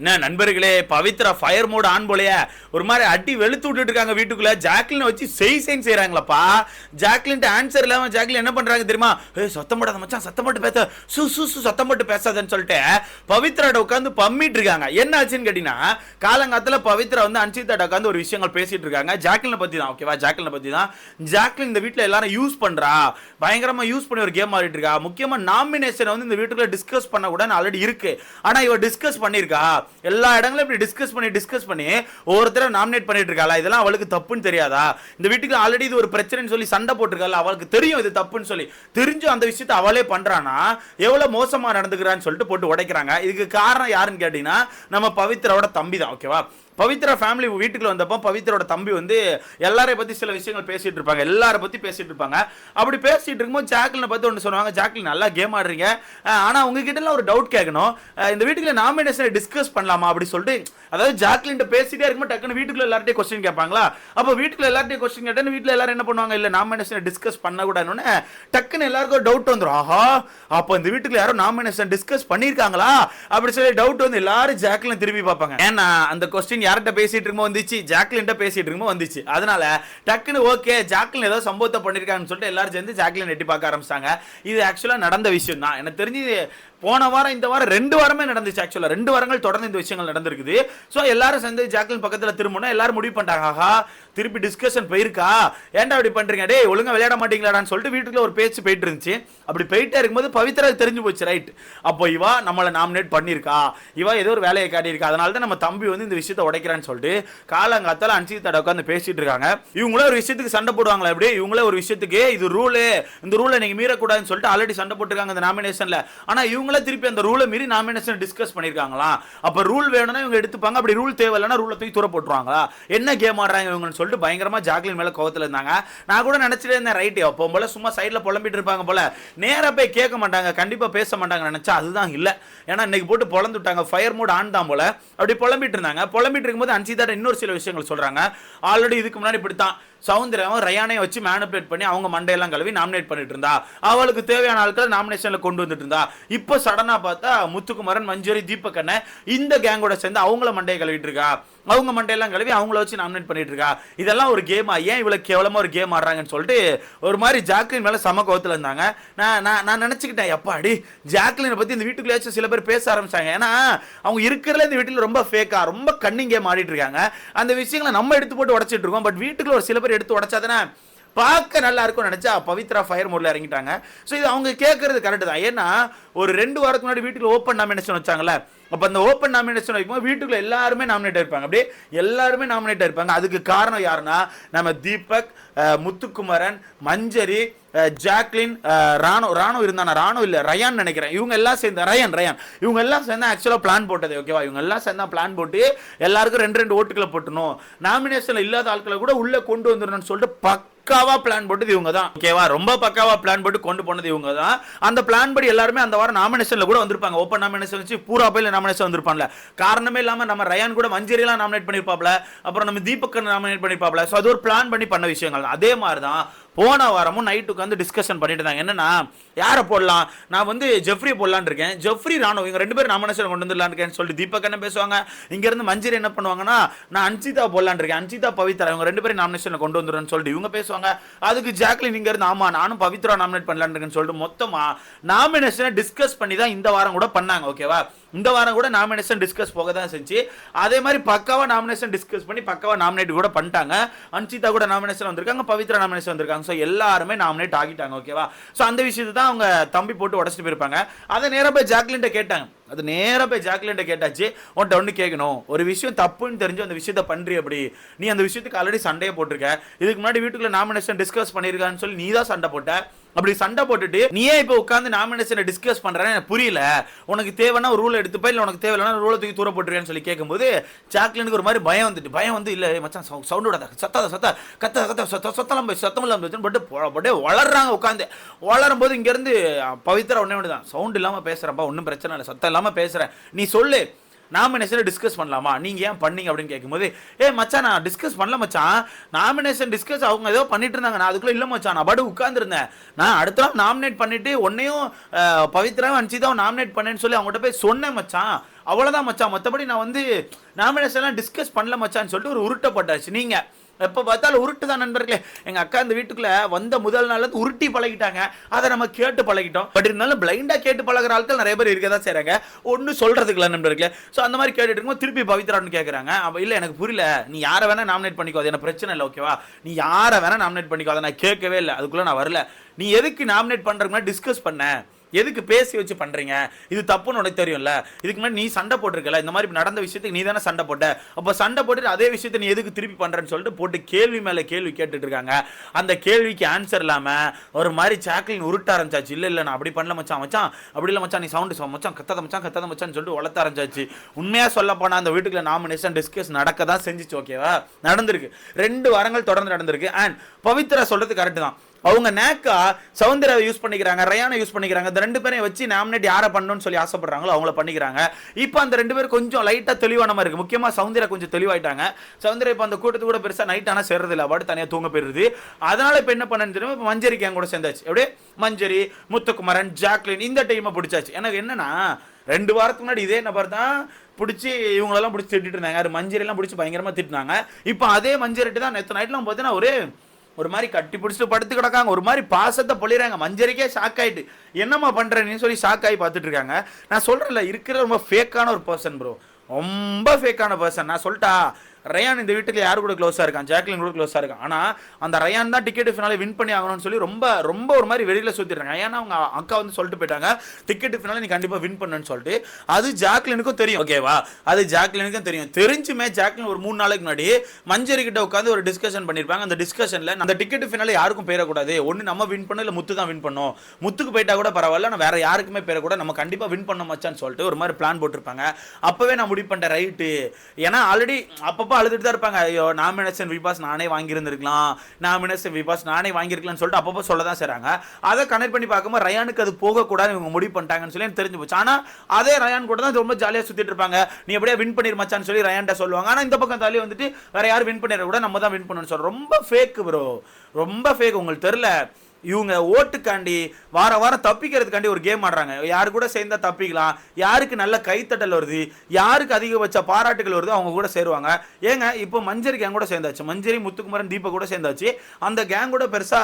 என்ன நண்பர்களே, Pavithra fire mode on போலையே, ஒரு மாதிரி அடி வெளுத்து விட்டுட்டு இருக்காங்க வீட்டுக்குள்ள. ஜாக்லின் வச்சு செய்யறாங்களப்பா. ஜாக்லின் ஆன்சர் இல்லாம ஜாக்லின் என்ன பண்றாங்க தெரியுமா? சத்தம் போடாத மச்சான், சத்தம் போட்டு பேச, சத்தம் போட்டு பேசாதன்னு சொல்லிட்டு பவித்ராட உட்காந்து பம்மிட்டு இருக்காங்க. என்ன ஆச்சுன்னு கேட்டீங்கன்னா, காலங்காலத்துல பவித்ரா வந்து அன்சிதாட்ட உட்காந்து ஒரு விஷயங்கள் பேசிட்டு இருக்காங்க. ஜாக்லினை பத்தி தான், ஓகேவா? ஜாக்லினை பத்தி தான். ஜாக்லின் இந்த வீட்டுல எல்லாரும் யூஸ் பண்றா, பயங்கரமா யூஸ் பண்ணி ஒரு கேம் ஆடிட்டு இருக்கா. முக்கியமா நாமினேஷன் வந்து இந்த வீட்டுக்குள்ள டிஸ்கஸ் பண்ண கூட ஆல்ரெடி இருக்கு. ஆனா இவ டிஸ்கஸ் பண்ணிருக்கா. எல்லா இடங்களும் இப்படி டிஸ்கஸ் பண்ணி ஒவ்வொருத்தர நாமினேட் பண்ணிட்டு இருக்காளா? இதெல்லாம் அவளுக்கு தப்புன்னு தெரியாதா? இந்த வீட்டுக்கு ஆல்ரெடி இது ஒரு பிரச்சனைன்னு சொல்லி சண்டை போட்டுருக்காள். அவளுக்கு தெரியும் இது தப்புன்னு சொல்லி. தெரிஞ்சு அந்த விஷயத்தை அவளே பண்றானா, எவ்வளவு மோசமா நடந்துக்கிறான்னு சொல்லிட்டு போட்டு உடைக்கிறாங்க. இதுக்கு காரணம் யாருன்னு கேட்டீங்கன்னா, நம்ம பவித்ராவோட தம்பி தான், ஓகேவா? பவித்ரா ஃபேமிலி வீட்டுக்குள்ள வந்தப்போ பவித்ரோட தம்பி வந்து எல்லாரையும் பத்தி சில விஷயங்கள் பேசிட்டு இருப்பாங்க. எல்லாரும் பத்தி பேசிட்டு இருப்பாங்க. அப்படி பேசிட்டு இருக்கும்போது ஜாக்லினை பத்தி ஒன்று சொல்லுவாங்க. ஜாக்லின் நல்லா கேம் ஆடுறீங்க, ஆனா உங்ககிட்ட எல்லாம் ஒரு டவுட் கேட்கணும். இந்த வீட்டுக்குள்ள நாமினேஷனை டிஸ்கஸ் பண்ணலாமா அப்படி சொல்லிட்டு, அதாவது ஜாக்லின் பேசிட்டே இருக்கும்போது டக்குன்னு வீட்டுக்குள்ள எல்லார்ட்டையும் கொஸ்டின் கேட்பாங்களா? அப்போ வீட்டுக்குள்ள எல்லார்ட்டையும் கொஸ்டின் கேட்டேன்னு வீட்டுல எல்லாரும் என்ன பண்ணுவாங்க? இல்ல நாமினேஷனை டிஸ்கஸ் பண்ண கூடாதுன்னு டக்குன்னு எல்லாருக்கும் டவுட் வந்துடும். ஆஹா, அப்போ இந்த வீட்டுக்குள்ள யாரும் நாமினேஷன் டிஸ்கஸ் பண்ணிருக்காங்களா அப்படி சொல்லி டவுட் வந்து எல்லாரும் ஜாக்லின் திரும்பி பார்ப்பாங்க. ஏன்னா அந்த கொஸ்டின் யார்கிட்ட பேசிட்டு இருக்குமோ வந்துச்சு, ஜாக்லின் பேசிட்டு இருக்குமோ வந்துச்சு. அதனால டக்குன்னு ஓகே ஜாக்லின் ஏதோ சம்பவத்தை பண்ணிருக்காங்கன்னு சொல்லிட்டு எல்லாரும் சேர்ந்து ஜாக்லின் எட்டி பார்க்க ஆரம்பிச்சாங்க. இது ஆக்சுவலா நடந்த விஷயம் தான். எனக்கு தெரிஞ்சு போன வாரம் இந்த வாரம் 2 வாரமே நடந்துச்சு. ஆக்சுவலா 2 வாரங்கள் தொடர்ந்து இந்த விஷயங்கள் நடந்திருக்குது. ஸோ எல்லாரும் சேர்ந்து ஜாக்லின் பக்கத்தில் திரும்பினா எல்லாரும் முடிவு பண்ணிட்டாங்க, ஆஹா திருப்பி டிஸ்கஷன் போயிருக்கா, ஏன்டா அப்படி பண்றீங்க, டே ஒழுங்கா விளையாட மாட்டீங்களாடான்னு சொல்லிட்டு வீட்டுக்குள்ள ஒரு பேச்சு போயிட்டு இருந்துச்சு. அப்படி போயிட்டே இருக்கும்போது பவித்ரா தெரிஞ்சு போச்சு, ரைட் அப்போ இவா நம்மளை நாமினேட் பண்ணியிருக்கா, இவா ஏதோ ஒரு வேலையை காட்டியிருக்கா, அதனால தான் நம்ம தம்பி வந்து இந்த விஷயத்தை உடைக்கிறான்னு சொல்லிட்டு காலங்காத்தால அன்சிதாட்ட உட்காந்து பேசிட்டு இருக்காங்க. இவங்களே ஒரு விஷயத்துக்கு சண்டை போடுவாங்களா? எப்படி இவங்களே ஒரு விஷயத்துக்கு இது ரூலு, இந்த ரூலை நீங்க மீறக்கூடாதுன்னு சொல்லிட்டு ஆல்ரெடி சண்டை போட்டுருக்காங்க இந்த நாமினேஷன்ல. ஆனா இவங்களே திருப்பி அந்த ரூலை மீறி நாமினேஷன் டிஸ்கஸ் பண்ணிருக்காங்களா? அப்ப ரூல் வேணும்னா இவங்க எடுத்துப்பாங்க, அப்படி ரூல் தேவையில்லைன்னா ரூலை தூக்கி தூர போட்டுருவாங்களா? என்ன கேம் ஆடுறாங்க இவங்கன்னு சொல்லிட்டு பயங்கரமா ஜாக்லின் மேல கோவத்துல இருந்தாங்க. நான் கூட நினைச்சிட்டே இருந்தேன், ரைட் அப்போ போல சும்மா சைட்ல புலம்பிட்டு இருப்பாங்க போல, நேரா போய் கேட்க மாட்டாங்க, கண்டிப்பா பேச மாட்டாங்க நினைச்சா அதுதான் இல்ல. ஏன்னா இன்னைக்கு போட்டு பொழந்து விட்டாங்க, ஃபயர் மோட் ஆன் தான் போல. அப்படி புலம்பிட்டு இருந்தாங்க. புலம்பிட்டு இருக்கும்போது அன்சிதா இன்னொரு சில விஷயங்கள் சொல்றாங்க. ஆல்ரெடி இதுக்கு முன்னாடி இப்படித்தான் சௌந்தர்யாவும் ரயானையும் வச்சு மேனிபுலேட் பண்ணி அவங்க மண்டையெல்லாம் கழுவி நாமினேட் பண்ணிட்டு இருந்தா, அவளுக்கு தேவையான ஆட்கள் நாமினேஷன்ல கொண்டு வந்துட்டு இருந்தா. இப்போ சடனா பார்த்தா முத்துக்குமரன், மஞ்சரி, தீபக் இந்த கேங்கோட சேர்ந்து அவங்கள மண்டையை கழுவிட்டு இருக்கா, அவங்க மண்டையெல்லாம் கழுவி அவங்கள வச்சு நாமினேட் பண்ணிட்டு இருக்கா. இதெல்லாம் ஒரு கேமா? ஏன் இவ்வளவு கேவலமா ஒரு கேம் ஆடுறாங்கன்னு சொல்லிட்டு ஒரு மாதிரி ஜாக்லின் மேல சம கோவத்துல இருந்தாங்க. நான் நினைச்சுக்கிட்டேன், எப்பாடி ஜாக்லினை பத்தி இந்த வீட்டுக்குள்ளேயாச்சும் சில பேர் பேச ஆரம்பிச்சாங்க. ஏன்னா அவங்க இருக்கிறதுல இந்த வீட்டில் ரொம்ப ஃபேக்கா ரொம்ப கன்னிங் கேம் ஆடிட்டு இருக்காங்க. அந்த விஷயங்களை நம்ம எடுத்து போட்டு உடச்சிட்டு இருக்கோம். பட் வீட்டுக்குள்ள ஒரு சில பேர் எடுத்து உடைச்சாதானே பார்க்க நல்லா இருக்கும் நினைச்சா பவித்ரா ஃபயர் மோட்ல இறங்கிட்டாங்க. ஸோ இது அவங்க கேட்கறது கரெக்ட் தான். ஏன்னா ஒரு 2 வாரத்துக்கு முன்னாடி வீட்டுக்கு ஓப்பன் நாமினேஷன் வச்சாங்கல்ல, அப்போ அந்த ஓப்பன் நாமினேஷன் வைக்கும்போது வீட்டுக்குள்ள எல்லாருமே நாமினேட் இருப்பாங்க. அப்படியே எல்லாருமே நாமினேட் இருப்பாங்க. அதுக்கு காரணம் யாருன்னா நம்ம தீபக், முத்துக்குமரன், மஞ்சரி, ஜாக்லின், ராணு இருந்தானா, ராணு இல்ல ரயான் நினைக்கிறேன், இவங்க எல்லாம் சேர்ந்து ரயான் இவங்க எல்லாம் சேர்ந்து ஆக்சுவலா பிளான் போட்டது, ஓகேவா? இவங்க எல்லாம் சேர்ந்து பிளான் போட்டு எல்லாருக்கும் 2 ஓட்டுகளை போட்டணும், நாமினேஷன்ல இல்லாத ஆட்களை கூட உள்ள கொண்டு வந்துடணும்னு சொல்லிட்டு பக்காவா பிளான் போட்டது இவங்க தான், ஓகேவா? ரொம்ப பக்காவா பிளான் போட்டு கொண்டு போனது இவங்க தான். அந்த பிளான் படி எல்லாருமே அந்த வாரம் நாமினேஷன்ல கூட வந்திருப்பாங்க. ஓப்பன் நாமினேஷன் வச்சு பூரா பையில நாமினேஷன் வந்திருப்பாங்க. காரணமே இல்லாம நம்ம ரயான் கூட மஞ்சரி எல்லாம் நாமினேட் பண்ணிருப்பாப்ல, அப்புறம் நம்ம தீபக் நாமினேட் பண்ணிருப்பாப்ல. சோ அது ஒரு பிளான் பண்ணி பண்ண விஷயங்கள். அதே மாதிரி தான் போன வாரமும் நைட்டுக்கு வந்து டிஸ்கஷன் பண்ணிட்டு இருந்தாங்க. என்னன்னா யாரை போடலாம், நான் வந்து ஜெஃப்ரி போடலான்னு இருக்கேன், ஜெஃப்ரி ராணு இவங்க 2 பேரும் நாமினேஷன் கொண்டு வந்துடலான்னு இருக்கேன்னு சொல்லிட்டு தீபக் என்ன பேசுவாங்க. இங்க இருந்து மஞ்சரி என்ன பண்ணுவாங்கன்னா, நான் அன்சிதா போடலான்னு இருக்கேன், அன்சிதா பவித்ரா இவங்க 2 பேரும் நாமினேஷன் கொண்டு வந்துடுறேன்னு சொல்லிட்டு இவங்க பேசுவாங்க. அதுக்கு ஜாக்லின் இங்க இருந்து ஆமா நானும் பவித்ரா நாமினேட் பண்ணலான்னு இருக்கேன்னு சொல்லிட்டு மொத்தமா நாமினேஷனை டிஸ்கஸ் பண்ணி தான் இந்த வாரம் கூட பண்ணாங்க, ஓகேவா? இந்த வாரம் கூட நாமினேஷன் டிஸ்கஸ் போக தான் செஞ்சு அதே மாதிரி பக்காவா நாமினேஷன் டிஸ்கஸ் பண்ணி பக்காவா நாமினேட் கூட பண்ணிட்டாங்க. அன்சிதா கூட நாமினேஷன் வந்திருக்காங்க, பவித்ரா நாமினேஷன் வந்திருக்காங்க. ஸோ எல்லாருமே நாமினேட் ஆகிட்டாங்க, ஓகேவா? ஸோ அந்த விஷயத்தை தான் அவங்க தம்பி போட்டு உடச்சிட்டு போயிருப்பாங்க. அதை நேராக போய் ஜாக்லின்ட்ட கேட்டாங்க. அது நேராக போய் ஜாக்லின்ட்ட கேட்டாச்சு, உன்ட்ட ஒன்று கேட்கணும், ஒரு விஷயம் தப்புன்னு தெரிஞ்சு அந்த விஷயத்தை பண்றி, அப்படி நீ அந்த விஷயத்துக்கு ஆல்ரெடி சண்டையை போட்டிருக்க, இதுக்கு முன்னாடி வீட்டுக்குள்ள நாமினேஷன் டிஸ்கஸ் பண்ணியிருக்கான்னு சொல்லி நீ தான் சண்டை போட்ட, அப்படி சண்டை போட்டுட்டு நீயே இப்போ உட்காந்து நாமினேஷனை டிஸ்கஸ் பண்றேன்னு எனக்கு புரியல, உனக்கு தேவைன்னா ஒரு ரூல் எடுத்துப்பா, இல்லை உனக்கு தேவையில்லைன்னா ரூலை தூக்கி தூர போட்டுருக்கேன்னு சொல்லி கேட்கும்போது ஜாக்லினுக்கு ஒரு மாதிரி பயம் வந்து இல்லை மச்சான் சவுண்ட் விடாத, சத்தம் பட்டு வளர்றாங்க. உட்காந்து வளரும் போது இங்க இருந்து பவித்ரா ஒன்னே ஒன்று தான், சவுண்ட் இல்லாம பேசுறப்பா, ஒன்றும் பிரச்சனை இல்லை, சத்தம் இல்லாம பேசுறேன், நீ சொல்லு நாமினேஷன் டிஸ்கஸ் பண்ணலாமா, நீங்க ஏன் பண்ணீங்க அப்படின்னு கேட்கும்போது, மச்சான் நான் டிஸ்கஸ் பண்ணல மச்சான், நாமினேஷன் டிஸ்கஸ் அவங்க ஏதோ பண்ணிட்டு இருந்தாங்க, நான் அதுக்குள்ள இல்ல மச்சான், நான் பாட்டு உட்கார்ந்துருந்தேன், நான் அடுத்த நாள் நாமினேட் பண்ணிட்டு உன்னையும் பவித்ராவும் அன்சிதாவும் நாமினேட் பண்ணேன்னு சொல்லி அவங்ககிட்ட போய் சொன்னேன் மச்சான், அவ்வளவுதான் மச்சான், மற்றபடி நான் வந்து நாமினேஷன் எல்லாம் டிஸ்கஸ் பண்ணல மச்சான்னு சொல்லிட்டு ஒரு உருட்டப்பட்டாச்சு. நீங்க எப்போ பார்த்தாலும் உருட்டு தான் நண்பர்களே. எங்கள் அக்கா இந்த வீட்டுக்குள்ள வந்த முதல் நாள் வந்து உருட்டி பழகிட்டாங்க, அதை நம்ம கேட்டு பழகிட்டோம். பட் இருந்தாலும் பிளைண்டாக கேட்டு பழகிற ஆட்கள் நிறைய பேர் இருக்க தான் செய்கிறாங்க, ஒன்றும் சொல்கிறதுக்கு இல்லை நண்பர்களே. ஸோ அந்த மாதிரி கேட்டுட்டு இருக்கும்போது திருப்பி பவித்ரான்னு கேட்குறாங்க. அப்போ இல்லை எனக்கு புரியல, நீ யாரை வேணால் நாமினேட் பண்ணிக்கோ, அது எனக்கு பிரச்சனை இல்லை, ஓகேவா? நீ யாரை வேணால் நாமினேட் பண்ணிக்கோ, அதை நான் கேட்கவே இல்லை, அதுக்குள்ளே நான் வரல. நீ எதுக்கு நாமினேட் பண்ணுறதுக்கு டிஸ்கஸ் பண்ண, எதுக்கு பேசி வச்சு பண்றீங்க, இது தப்புன்னு உனக்கு தெரியும்ல. இதுக்கு முன்னாடி நீ சண்டை போட்டிருக்கல, இந்த மாதிரி நடந்த விஷயத்துக்கு நீ தானே சண்டை போட்ட, அப்போ சண்டை போட்டுட்டு அதே விஷயத்தை நீ எதுக்கு திருப்பி பண்றேன்னு சொல்லிட்டு போட்டு கேள்வி மேல கேள்வி கேட்டுட்டு இருக்காங்க. அந்த கேள்விக்கு ஆன்சர் இல்லாம ஒரு மாதிரி ஜாக்லின் உருட்ட ஆரம்பிச்சாச்சு. இல்ல நான் அப்படி பண்ணல மச்சான், மச்சான் அப்படி இல்லை மச்சான், நீ சவுண்ட் மச்சான் கத்தாத மச்சான், கத்தாத மச்சான்னு சொல்லிட்டு வளர்த்த ஆரம்பிச்சாச்சு. உண்மையா சொல்ல போனா அந்த வீட்டுக்குள்ள நாமினேஷன் டிஸ்கஸ் நடக்க தான் செஞ்சிச்சு, ஓகேவா? நடந்திருக்கு, 2 வாரங்கள் தொடர்ந்து நடந்திருக்கு. அண்ட் பவித்ரா சொல்றது கரெக்ட் தான். அவங்க நேக்கா சௌந்தர்யாவை யூஸ் பண்ணிக்கிறாங்க, ரயானை யூஸ் பண்ணிக்கிறாங்க. இந்த 2 பேரையும் வச்சு நாமினேட் யாரை பண்ணணும்னு சொல்லி ஆசைப்படுறாங்களோ அவங்கள பண்ணிக்கிறாங்க. இப்போ அந்த 2 பேர் கொஞ்சம் லைட்டா தெளிவான மாதிரி இருக்கு. முக்கியமா சௌந்தர்யா கொஞ்சம் தெளிவாயிட்டாங்க. சௌந்தர்யா இப்போ அந்த கூட்டத்து கூட பெருசா நைட் ஆனா சேர்றது இல்லை, பாட்டு தனியாக தூங்க போயிருது. அதனால இப்போ என்ன பண்ணு தெரியும், இப்போ மஞ்சரி கேங் கூட சேர்ந்தாச்சு. எப்படியே மஞ்சரி, முத்துக்குமரன், ஜாக்லின் இந்த டீமை பிடிச்சாச்சு. எனக்கு என்னன்னா 2 வாரத்துக்கு முன்னாடி இதே நபர் தான் பிடிச்சி இவங்களெல்லாம் பிடிச்சி திட்டிட்டு இருந்தாங்க, அது மஞ்சரியெல்லாம் பிடிச்சி பயங்கரமா திட்டினாங்க. இப்போ அதே மஞ்சரிட்டு தான் நேற்று நைட்லாம் பார்த்தீங்கன்னா ஒரு மாதிரி கட்டி பிடிச்சிட்டு படுத்து கிடக்காங்க, ஒரு மாதிரி பாசத்தை பொழிறாங்க. மஞ்சரிக்கே ஷாக் ஆயிட்டு என்னம்மா பண்றேன்னு சொல்லி ஷாக் ஆகி பார்த்துட்டு இருக்காங்க. நான் சொல்றேன்ல, இருக்கிற ரொம்ப ஃபேக்கான ஒரு பர்சன் ப்ரோ, ரொம்ப ஃபேக்கான பர்சன். நான் சொல்லிட்டா, ரயான் இந்த வீட்டுக்கு யாரு கூட க்ளோஸாக இருக்கான், ஜாக்லின் கூட க்ளோஸாக இருக்கான். ஆனால் அந்த ரயான் தான் டிக்கெட் ஃபினாலே வின் பண்ணி ஆகணும்னு சொல்லி ரொம்ப ரொம்ப ஒரு மாதிரி வெளியில் சுற்றிடுறாங்க. ஏன்னா அவங்க அக்கா வந்து சொல்லிட்டு போயிட்டாங்க, டிக்கெட் ஃபினாலே நீ கண்டிப்பாக வின் பண்ணுன்னு சொல்லிட்டு. அது ஜாக்லினுக்கும் தெரியும், ஓகேவா? அது ஜாக்லினுக்கும் தெரியும். தெரிஞ்சுமே ஜாக்லின் ஒரு 3 நாளைக்கு முன்னாடி மஞ்சரி கிட்ட உட்காந்து ஒரு டிஸ்கஷன் பண்ணியிருப்பாங்க. அந்த டிஸ்கஷனில் அந்த டிக்கெட் ஃபினாலே யாருக்கும் பேரக்கூடாது, ஒன்று நம்ம வின் பண்ணணும், இல்லை முத்து தான் வின் பண்ணணும். முத்துக்கு போயிட்டா கூட பரவாயில்ல, நான் வேற யாருக்குமே பேரக்கூடாது, நம்ம கண்டிப்பாக வின் பண்ண மச்சான்னு சொல்லிட்டு ஒரு மாதிரி பிளான் போட்டிருப்பாங்க. அப்போவே நான் முடிவு பண்ணிட்டேன், ரைட்டு. ஏன்னா ஆல்ரெடி அப்பப்போ அழுதுட்டு தான் இருப்பாங்க, ஐயோ நாமினேஷன் விபாஸ் நானே வாங்கியிருந்திருக்கலாம், நாமினேஷன் விபாஸ் நானே வாங்கியிருக்கலாம்னு சொல்லிட்டு அப்பப்போ சொல்ல தான் செய்றாங்க. அதை கனெக்ட் பண்ணி பார்க்கும்போது ரயானுக்கு அது போகக்கூடாது இவங்க முடிவு பண்ணிட்டாங்கன்னு சொல்லி எனக்கு தெரிஞ்சு போச்சு. ஆனால் அதே ரயான் கூட தான் ரொம்ப ஜாலியாக சுற்றிட்டு இருப்பாங்க. நீ எப்படியா வின் பண்ணிருமாச்சான்னு சொல்லி ரயான்ட்ட சொல்லுவாங்க. ஆனால் இந்த பக்கம் தாலி வந்துட்டு வேற யாரும் வின் பண்ணிட கூட நம்ம தான் வின் பண்ணணும்னு சொல்றோம். ரொம்ப ஃபேக் ப்ரோ, ரொம்ப ஃபேக். உங்களுக்கு தெரியல, இவங்க ஓட்டுக்காண்டி வாரம் தப்பிக்கிறதுக்காண்டி ஒரு கேம் ஆடுறாங்க. யாரு கூட சேர்ந்தா தப்பிக்கலாம், யாருக்கு நல்ல கைத்தட்டல் வருது, யாருக்கு அதிகபட்ச பாராட்டுகள் வருது அவங்க கூட சேருவாங்க. ஏங்க இப்போ மஞ்சரி கேங் கூட சேர்ந்தாச்சு, மஞ்சரி, முத்துக்குமரன், தீபக் கூட சேர்ந்தாச்சு. அந்த கேங் கூட பெருசா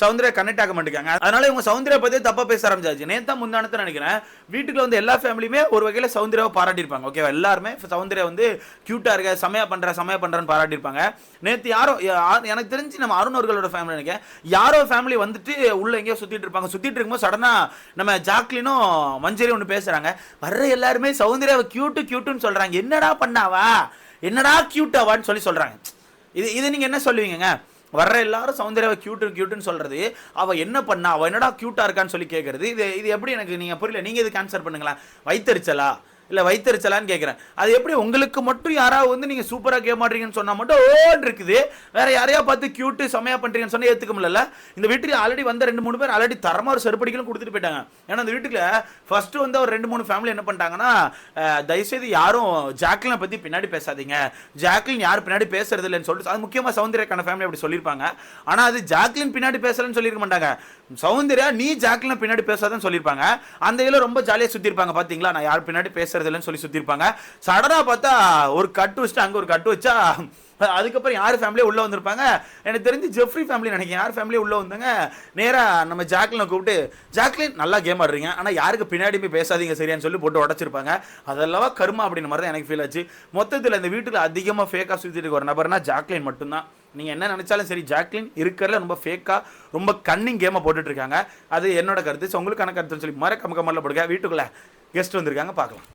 சௌந்தர்யா கனெக்ட் ஆக மாட்டேங்காங்க. அதனால இவங்க சௌந்தர்யா பத்தி தப்பா பேச ஆரம்பிச்சாச்சு. நேத்தா முந்தானத்தை நினைக்கிறேன், வீட்டுக்குள்ள வந்து எல்லா ஃபேமிலியுமே ஒரு வகையில சௌந்தர்யாவை பாராட்டியிருப்பாங்க, ஓகேவா? எல்லாருமே சௌந்தர்யா வந்து கியூட்டா இருக்க, சமயா பண்றேன்னு பாராட்டியிருப்பாங்க. நேற்று யாரோ, எனக்கு தெரிஞ்சு நம்ம அருண் அவர்களோட ஃபேமிலி நினைக்கிறேன், யாரோ ஃபேமிலி வந்துட்டு உள்ள எங்கேயோ சுத்திட்டு இருப்பாங்க. சுத்திட்டு இருக்கும்போது சடனா நம்ம ஜாக்லினும் மஞ்சரி ஒன்று பேசுறாங்க. வர்ற எல்லாருமே சௌந்தர்யாவை கியூட்டுன்னு சொல்றாங்க. என்னடா பண்ணாவா, என்னடா கியூட்டாவான்னு சொல்றாங்க. இது நீங்க என்ன சொல்லுவீங்க? வர்ற எல்லாரும் சௌந்தர்யாவை கியூட்டுன்னு சொல்றது, அவ என்ன பண்ணா, அவ என்னடா கியூட்டா இருக்கான்னு சொல்லி கேட்கறது, இது எப்படி எனக்கு நீங்க புரியல. நீங்க இதுக்கு ஆன்சர் பண்ணுங்களேன். வைத்தறிச்சலா இல்லை வைத்தறிச்சலான்னு கேட்குறேன். அது எப்படி உங்களுக்கு மட்டும் யாராவது வந்து நீங்கள் சூப்பராக கேம் ஆடுறீங்கன்னு சொன்னால் மட்டும் ஓன்னு இருக்குது, வேற யாரையா பார்த்து கியூட்டு செமையா பண்ணுறீங்கன்னு சொன்னால் ஏற்றுக்க முடியல. இந்த வீட்டுக்கு ஆல்ரெடி வந்த 2-3 பேர் ஆல்ரெடி தரமாக ஒரு செருப்படிகளும் கொடுத்துட்டு போயிட்டாங்க. ஏன்னா அந்த வீட்டுக்கு ஃபர்ஸ்ட் வந்து ஒரு 2-3 ஃபேமிலி என்ன பண்ணிட்டாங்கன்னா, தயவுசெய்து யாரும் ஜாக்லினை பற்றி பின்னாடி பேசாதீங்க, ஜாக்லின் யார் பின்னாடி பேசுறது இல்லைன்னு சொல்லிட்டு, அது முக்கியமாக சௌந்தர்யாக்கான ஃபேமிலி அப்படி சொல்லியிருப்பாங்க. ஆனால் அது ஜாக்லின் பின்னாடி பேசலன்னு சொல்லியிருக்க மாட்டாங்க, சௌந்தர்யா நீ ஜாக்லினை பின்னாடி பேசாதன்னு சொல்லியிருப்பாங்க. அந்த இதில் ரொம்ப ஜாலியாக சுற்றிருப்பாங்க. பார்த்தீங்களா, நான் யார் பின்னாடி பேசுறதுலன்னு சொல்லி சுற்றிருப்பாங்க. சடனாக பார்த்தா ஒரு கட்டு வச்சுட்டு அங்கே ஒரு கட்டு வச்சா அதுக்கப்புறம் யார் ஃபேமிலியே உள்ளே வந்திருப்பாங்க, எனக்கு தெரிஞ்சு ஜெஃப்ரி ஃபேமிலி நினைக்கிறேன், யார் ஃபேமிலியே உள்ளே வந்தாங்க. நேராக நம்ம ஜாக்லினை கூப்பிட்டு, ஜாக்லின் நல்லா கேம் ஆடுறீங்க, ஆனால் யாருக்கு பின்னாடி போய் பேசாதீங்க சரியான்னு சொல்லி போட்டு உடச்சிருப்பாங்க. அதெல்லாம் கருமா அப்படின்னு மாதிரி தான் எனக்கு ஃபீல் ஆச்சு. மொத்தத்தில் இந்த வீட்டில் அதிகமாக ஃபேக்காக சுற்றிட்டு ஒரு நபர்னா ஜாக்லின் மட்டும்தான். நீங்கள் என்ன நினச்சாலும் சரி, ஜாக்லின் இருக்கிறதுல ரொம்ப ஃபேக்காக ரொம்ப கன்னிங் கேமை போட்டுட்டு இருக்காங்க. அது என்னோட கருத்து. ஸோ உங்களுக்கான கருத்துன்னு சொல்லி மறக்காம கமெண்ட்ல போடுங்க. வீட்டுக்குள்ளே கெஸ்ட் வந்திருக்காங்க, பார்க்கலாம்.